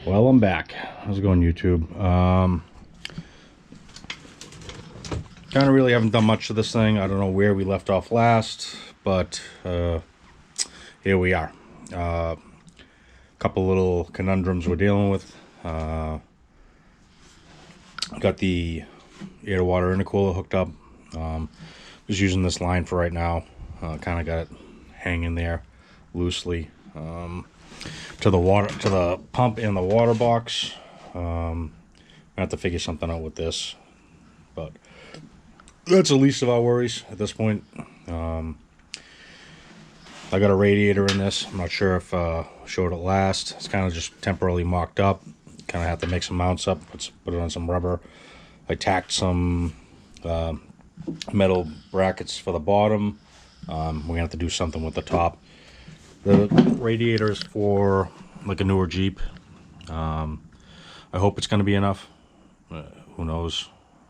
Well, I'm back. How's it going, YouTube? Kind of really haven't done much to this thing. I don't know where we left off last, but here we are. Couple little conundrums we're dealing with. Got the air to water intercooler hooked up. Just using this line for right now. Kind of got it hanging there loosely to the pump in the water box. I have to figure something out with this, but that's the least of our worries at this point. I got a radiator in this. I'm not sure if I showed it last. It's kind of just temporarily mocked up. Kind of have to make some mounts up, put it on some rubber. I tacked some metal brackets for the bottom. We're gonna have to do something with the top. The radiator is for like a newer Jeep. I hope it's gonna be enough. Who knows?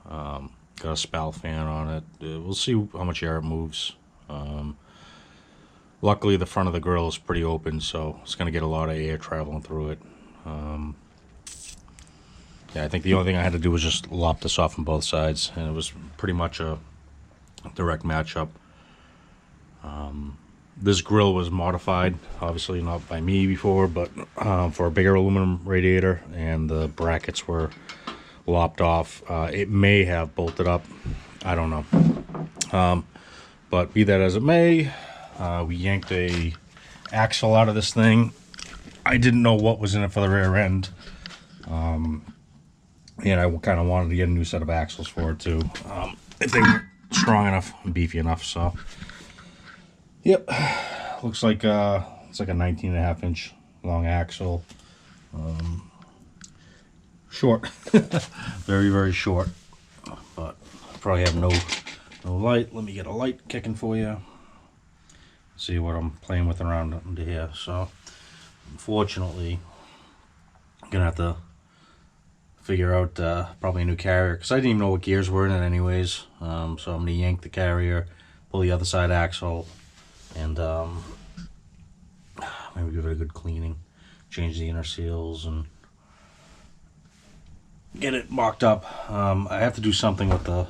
Got a spout fan on it. We'll see how much air it moves. Luckily, the front of the grill is pretty open, so it's gonna get a lot of air traveling through it. Yeah, I think the only thing I had to do was just lop this off on both sides, and it was pretty much a direct matchup. This grill was modified, obviously not by me before, but for a bigger aluminum radiator, and the brackets were lopped off. It may have bolted up, I don't know. But be that as it may, we yanked a axle out of this thing. I didn't know what was in it for the rear end. And I kind of wanted to get a new set of axles for it too, if they were strong enough and beefy enough. So yep, looks like it's like a 19.5-inch long axle. Short, very, very short, but probably have no light. Let me get a light kicking for you. See what I'm playing with around under here. So unfortunately, I'm gonna have to figure out probably a new carrier, because I didn't even know what gears were in it anyways. So I'm gonna yank the carrier, pull the other side axle, and maybe give it a good cleaning, change the inner seals, and get it mocked up. I have to do something with the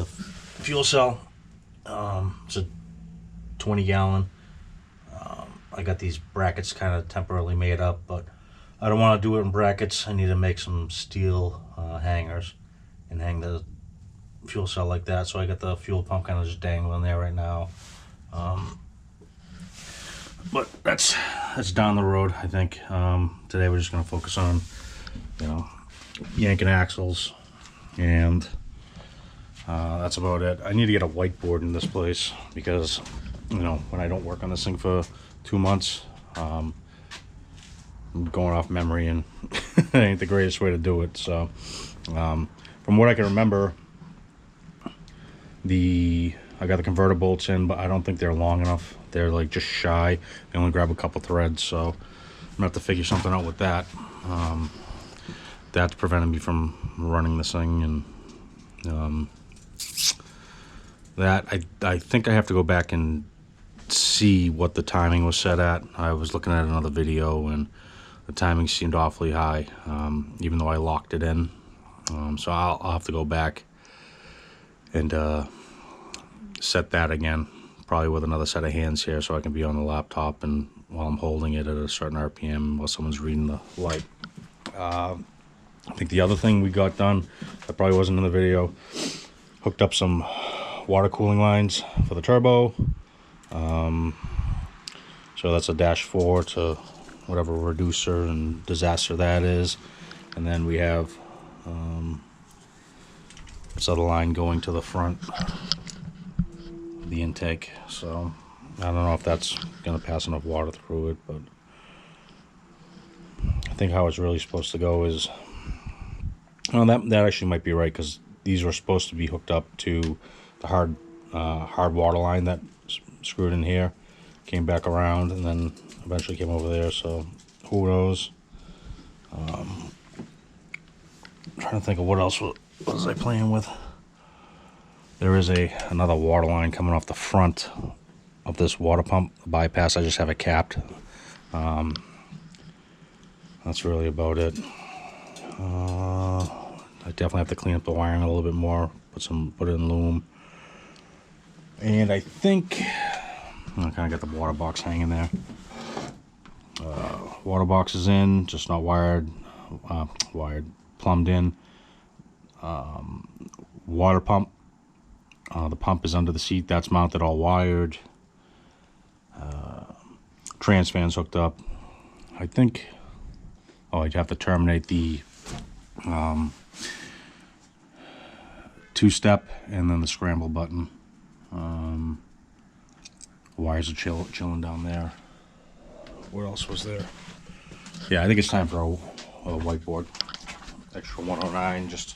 fuel cell. It's a 20-gallon. I got these brackets kind of temporarily made up, but I don't want to do it in brackets. I need to make some steel hangers and hang the fuel cell like that. So I got the fuel pump kind of just dangling there right now. But that's down the road, I think. Today we're just going to focus on, yanking axles, and that's about it. I need to get a whiteboard in this place, because when I don't work on this thing for 2 months, I'm going off memory, and it ain't the greatest way to do it. So from what I can remember, I got the converter bolts in, but I don't think they're long enough. They're like just shy. They only grab a couple threads, so I'm gonna have to figure something out with that. That's preventing me from running this thing, and that I think I have to go back and see what the timing was set at. I was looking at another video, and the timing seemed awfully high, even though I locked it in. So I'll have to go back and set that again, probably with another set of hands here, so I can be on the laptop and while I'm holding it at a certain RPM while someone's reading the light. I think the other thing we got done that probably wasn't in the video, hooked up some water cooling lines for the turbo. So that's a -4 to whatever reducer and disaster that is, and then we have this other line going to the front of the intake. So I don't know if that's gonna pass enough water through it, but I think how it's really supposed to go is, that actually might be right, because these were supposed to be hooked up to the hard water line that screwed in here, came back around, and then eventually came over there. So who knows? Trying to think of what else was I playing with. There is another water line coming off the front of this water pump bypass. I just have it capped. that's really about it. I definitely have to clean up the wiring a little bit more, put it in loom. And I think I kind of got the water box hanging there. Water box is in, just not plumbed in. Water pump. The pump is under the seat. That's mounted, all wired. Trans fan's hooked up. I think. Oh, I'd have to terminate the two-step and then the scramble button. Wires are chilling down there. What else was there? Yeah, I think it's time for a whiteboard. Extra 109, just,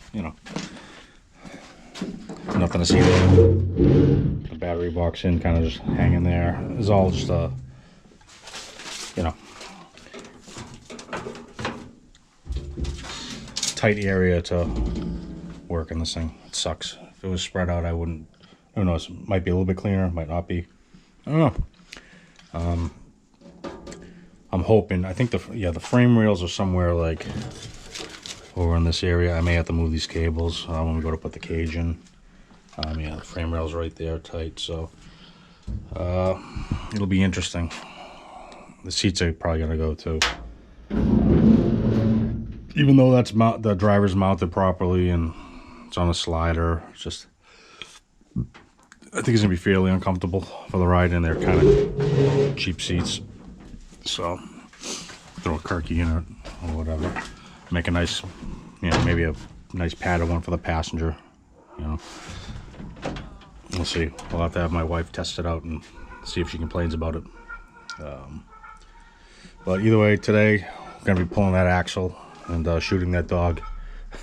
nothing to see there. The battery box in, kind of just hanging there. It's all just tight area to work in this thing. It sucks. If it was spread out, I wouldn't. Who knows? Might be a little bit cleaner, might not be. I don't know. I'm hoping. I think the frame rails are somewhere like over in this area. I may have to move these cables when we go to put the cage in. Yeah, the frame rail's right there, tight. So it'll be interesting. The seats are probably gonna go too. Even though the driver's mounted properly and it's on a slider, it's just I think it's gonna be fairly uncomfortable for the ride, and they're kind of cheap seats. So throw a Kirky in it or whatever. Make a nice, maybe a nice padded one for the passenger. We'll see. We'll have to have my wife test it out and see if she complains about it. But either way, today we're gonna be pulling that axle and shooting that dog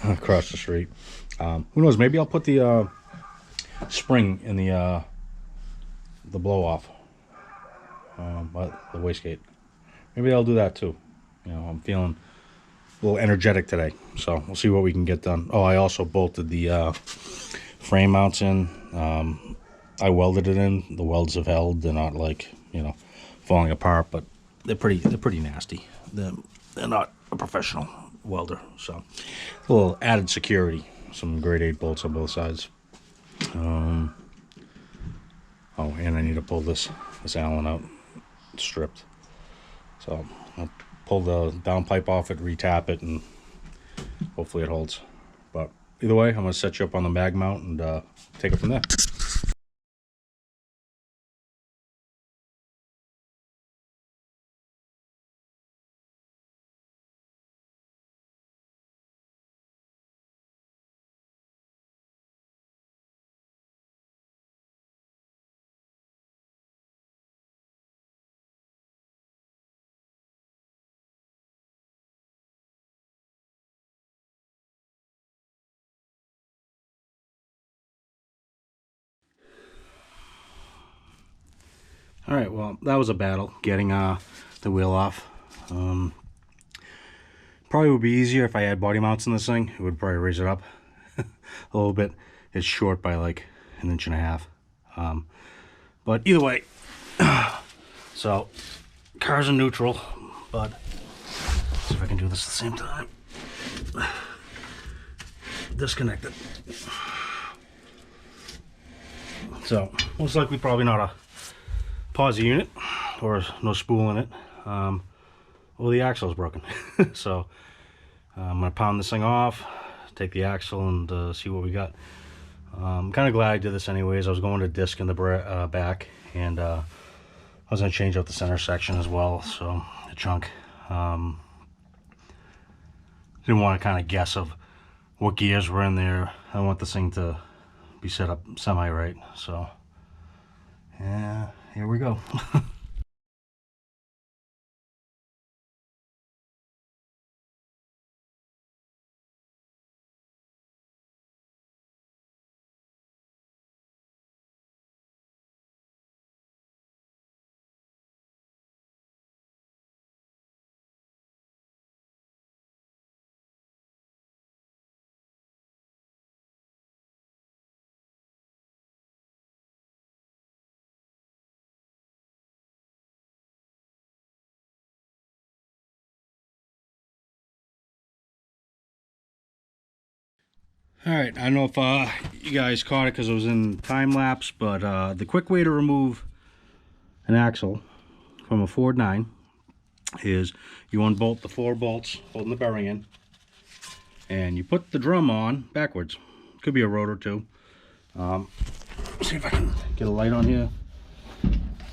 across the street. Who knows? Maybe I'll put the spring in the blow off, the wastegate. Maybe I'll do that too. I'm feeling a little energetic today, so we'll see what we can get done. Oh, I also bolted the frame mounts in. I welded it in. The welds have held. They're not like falling apart, but they're pretty nasty. They're not a professional welder, so a little added security. Some grade 8 bolts on both sides. Oh, and I need to pull this Allen out. It's stripped. So I'll pull the down pipe off it, retap it, and hopefully it holds. But either way, I'm going to set you up on the mag mount and take it from there. All right, well, that was a battle getting the wheel off. Probably would be easier if I had body mounts in this thing. It would probably raise it up a little bit. It's short by like 1.5 inches. But either way, so car's in neutral, but let's see if I can do this at the same time. Disconnected. So most likely probably not a posi unit or no spool in it. Well, the axle is broken. So I'm gonna pound this thing off, take the axle, and see what we got. I'm kind of glad I did this anyways. I was going to disc in the back, and I was gonna change out the center section as well, so the chunk. Didn't want to kind of guess of what gears were in there. I want this thing to be set up semi-right, so yeah, here we go. All right, I don't know if you guys caught it because it was in time lapse, but the quick way to remove an axle from a Ford 9 is you unbolt the 4 bolts holding the bearing in, and you put the drum on backwards. Could be a rotor too. See if I can get a light on here.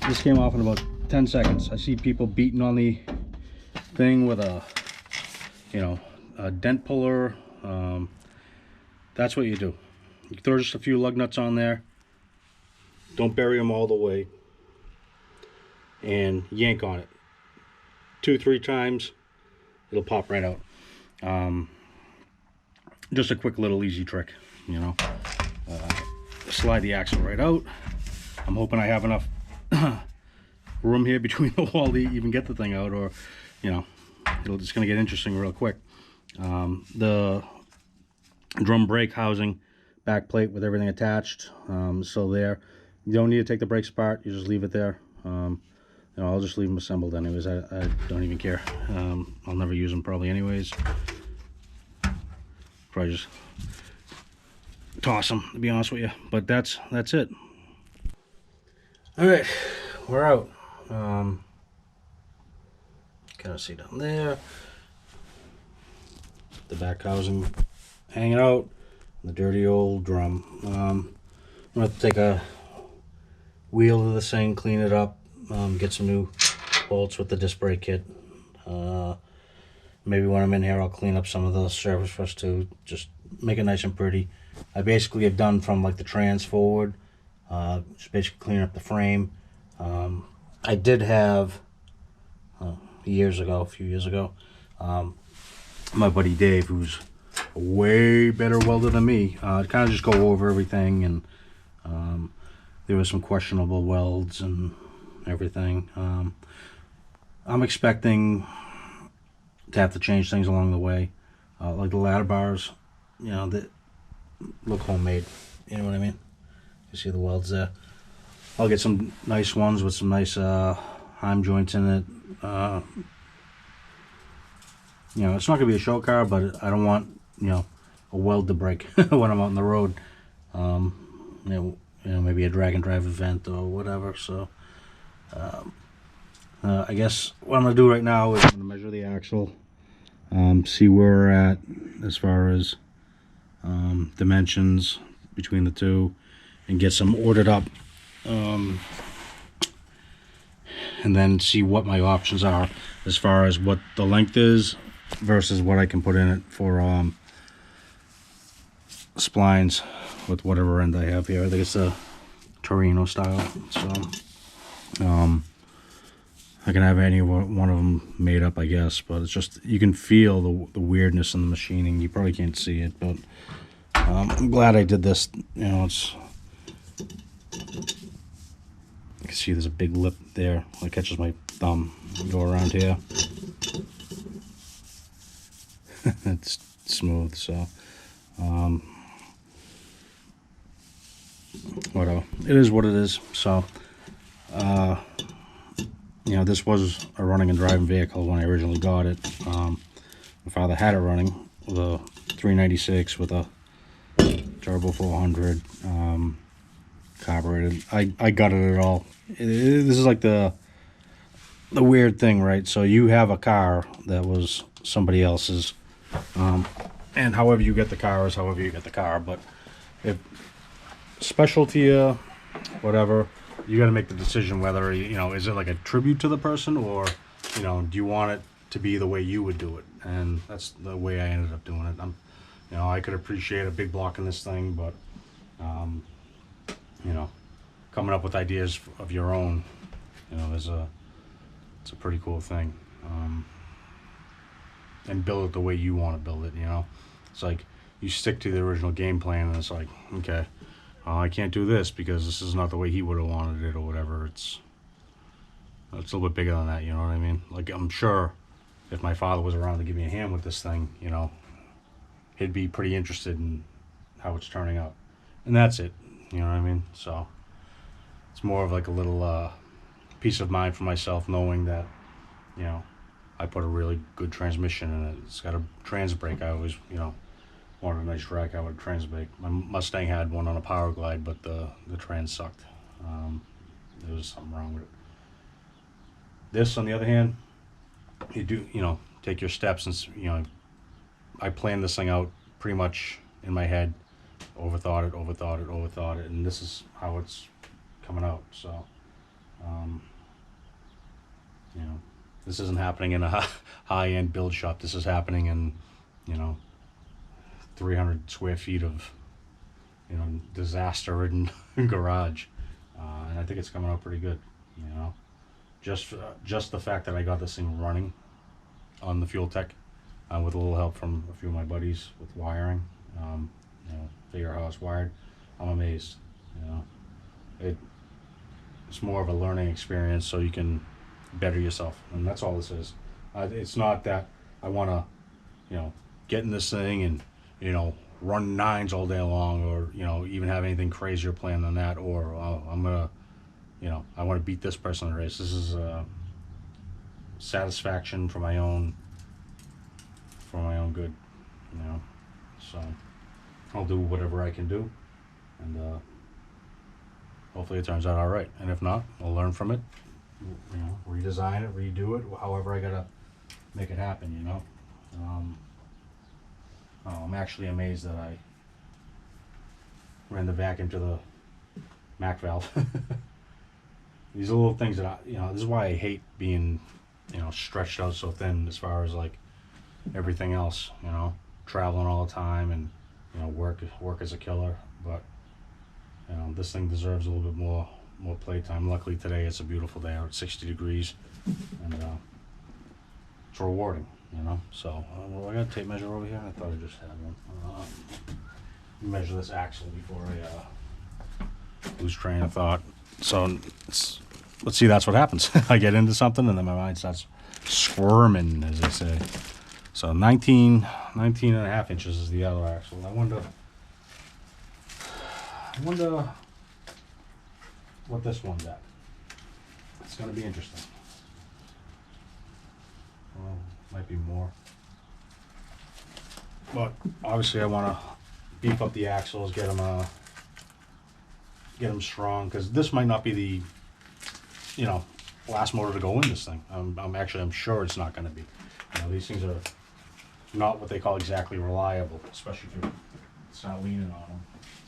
This came off in about 10 seconds. I see people beating on the thing with a, you know, a dent puller. That's what you do. You throw just a few lug nuts on there. Don't bury them all the way. And yank on it. 2-3 times. It'll pop right out. Just a quick little easy trick, you know. Slide the axle right out. I'm hoping I have enough room here between the wall to even get the thing out, or, you know, it's going to get interesting real quick. The drum brake housing, back plate with everything attached, so there. You don't need to take the brakes apart, you just leave it there. You know, I'll just leave them assembled anyways. I don't even care. I'll never use them probably anyways. Probably just toss them, to be honest with you. But that's it. All right, we're out. Kind of see down there. The back housing hanging out. The dirty old drum. I'm gonna take a wheel to this thing, clean it up, get some new bolts with the disc brake kit. Maybe when I'm in here, I'll clean up some of the surface for us too. Just make it nice and pretty. I basically have done from like the trans forward, just basically cleaning up the frame. I did have a few years ago, my buddy Dave, who's a way better welder than me, kind of just go over everything, and there was some questionable welds and everything. I'm expecting to have to change things along the way, like the ladder bars, you know, that look homemade, you know what I mean? You see the welds there. I'll get some nice ones with some nice heim joints in it. You know, it's not gonna be a show car, but I don't want, you know, a weld to break when I'm out on the road. You know, maybe a drag and drive event or whatever. So I guess what I'm gonna do right now is I'm gonna measure the axle, see where we're at as far as dimensions between the two, and get some ordered up, and then see what my options are as far as what the length is versus what I can put in it for splines with whatever end I have here. I think it's a Torino style, so I can have any one of them made up, I guess, but it's just, you can feel the weirdness in the machining. You probably can't see it, but I'm glad I did this. You know, it's, you can see there's a big lip there that catches my thumb. Go around here. It's smooth, so whatever. It is what it is. So you know, this was a running and driving vehicle when I originally got it. My father had it running with a 396 with a turbo 400, carbureted. I gutted it all. This is like the weird thing, right? So you have a car that was somebody else's, and however you get the car is however you get the car. But if special to you, whatever, you got to make the decision whether, you know, is it like a tribute to the person, or, you know, do you want it to be the way you would do it? And that's the way I ended up doing it. You know, I could appreciate a big block in this thing, but you know, coming up with ideas of your own, you know, it's a pretty cool thing. And build it the way you want to build it. You know, it's like you stick to the original game plan, and it's like, okay, I can't do this because this is not the way he would have wanted it, or whatever. It's a little bit bigger than that, you know what I mean? Like, I'm sure if my father was around to give me a hand with this thing, you know, he'd be pretty interested in how it's turning out. And that's it, you know what I mean? So it's more of like a little peace of mind for myself, knowing that, you know, I put a really good transmission in it. It's got a trans brake. I always, you know, wanted a nice drag, I would transmake. My Mustang had one on a power glide, but the trans sucked. There was something wrong with it. This, on the other hand, you do, take your steps, and I planned this thing out pretty much in my head, overthought it, and this is how it's coming out. So, um, this isn't happening in a high-end build shop. This is happening in, 300 square feet of, disaster-ridden garage, and I think it's coming out pretty good. Just the fact that I got this thing running on the Fuel Tech, with a little help from a few of my buddies with wiring, figure out how it's wired. I'm amazed. It's more of a learning experience, so you can better yourself, and that's all this is. It's not that I want to, get in this thing and, run nines all day long, or even have anything crazier planned than that, or I'm gonna, I want to beat this person in the race. This is satisfaction for my own good, So I'll do whatever I can do, and hopefully it turns out all right. And if not, I'll learn from it. Redesign it, redo it, however I gotta make it happen. I'm actually amazed that I ran the vacuum to the Mac valve. These are little things that this is why I hate being, stretched out so thin as far as like everything else, traveling all the time, and, work is a killer, but, this thing deserves a little bit more playtime. Luckily today it's a beautiful day out, 60 degrees, and it's rewarding, So, I got a tape measure over here. I thought I just had one. Measure this axle before I lose train of thought. So let's see, that's what happens. I get into something and then my mind starts squirming, as they say. So 19 and a half inches is the other axle. I wonder what this one's at. It's going to be interesting. Well, might be more. But obviously I want to beef up the axles, get them strong, because this might not be the last motor to go in this thing. I'm sure it's not going to be. These things are not what they call exactly reliable, especially if it's not leaning on them.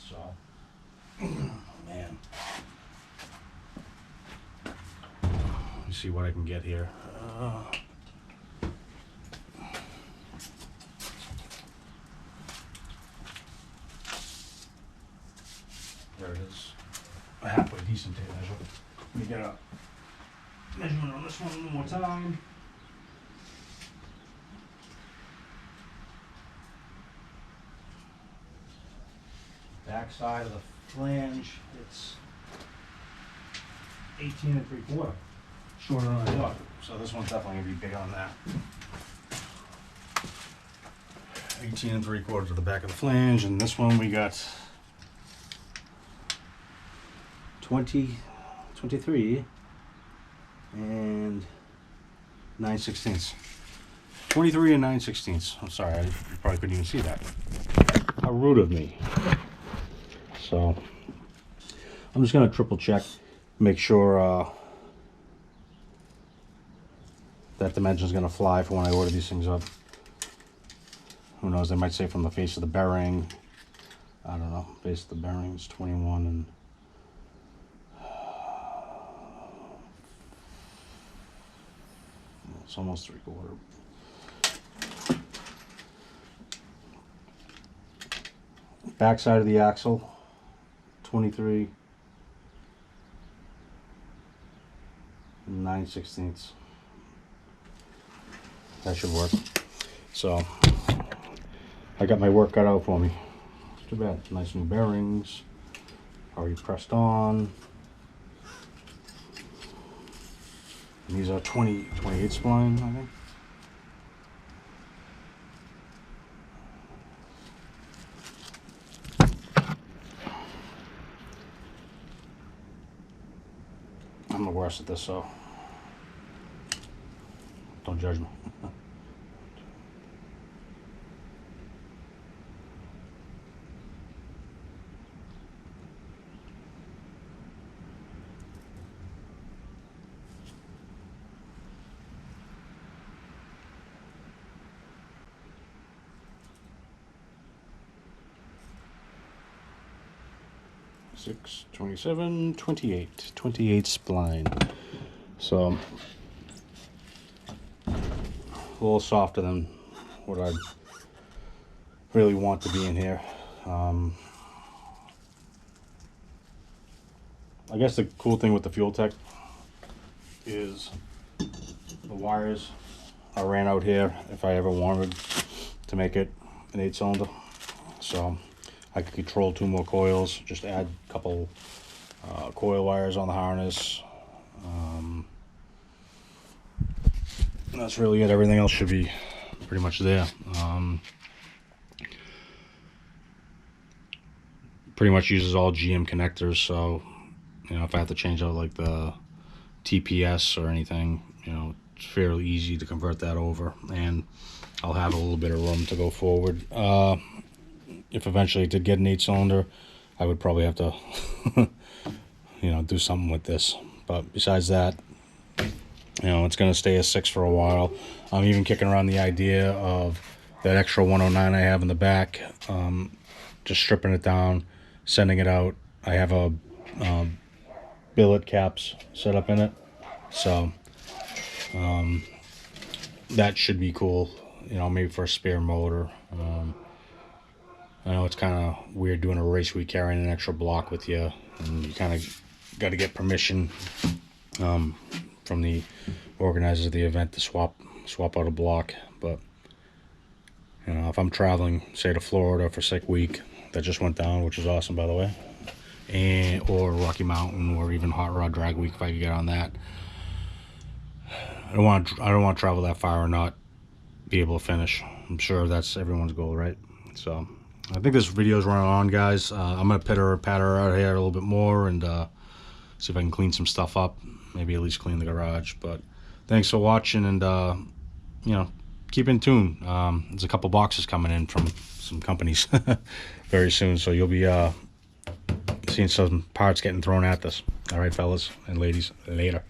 So, man, let me see what I can get here. There it is. A halfway decent tape measure. Let me get a measurement on this one more time. Back side of the flange, it's 18 3/4, shorter than I thought. So this one's definitely gonna be big on that. 18 3/4 to the back of the flange, and this one we got 23 and 9/16. 23 and 9/16. I'm sorry, I probably couldn't even see that. How rude of me. So I'm just gonna triple check, make sure that dimension's gonna fly for when I order these things up. Who knows? They might say from the face of the bearing. I don't know. Face of the bearing is 21 and. It's almost 3/4. Back side of the axle, 23 and 9/16. That should work. So I got my work cut out for me. Too bad. Nice new bearings, already pressed on. And these are 28 spline, I think. I'm the worst at this, so don't judge me. 6, 27, 28. 28 spline. So a little softer than what I really want to be in here. I guess the cool thing with the Fuel Tech is the wires I ran out here if I ever wanted to make it an 8-cylinder. So I could control 2 more coils, just add a couple coil wires on the harness. That's really it. Everything else should be pretty much there. Pretty much uses all GM connectors, so you know, if I have to change out like the TPS or anything, you know, it's fairly easy to convert that over, and I'll have a little bit of room to go forward. If eventually it did get an 8-cylinder, I would probably have to you know, do something with this. But besides that, you know, it's going to stay a 6 for a while. I'm even kicking around the idea of that extra 109 I have in the back, just stripping it down, sending it out. I have a billet caps set up in it, so that should be cool, you know, maybe for a spare motor. I know it's kind of weird doing a race week carrying an extra block with you, and you kind of got to get permission from the organizers of the event to swap out a block. But you know, if I'm traveling, say to Florida for Sick Week that just went down, which is awesome by the way, and or Rocky Mountain, or even Hot Rod Drag Week, if I could get on that, I don't want to travel that far and not be able to finish. I'm sure that's everyone's goal, right? So I think this video's running on, guys. I'm gonna patter out here a little bit more and see if I can clean some stuff up, maybe at least clean the garage. But thanks for watching, and you know, keep in tune. There's a couple boxes coming in from some companies very soon, so you'll be seeing some parts getting thrown at this. All right, fellas and ladies, later.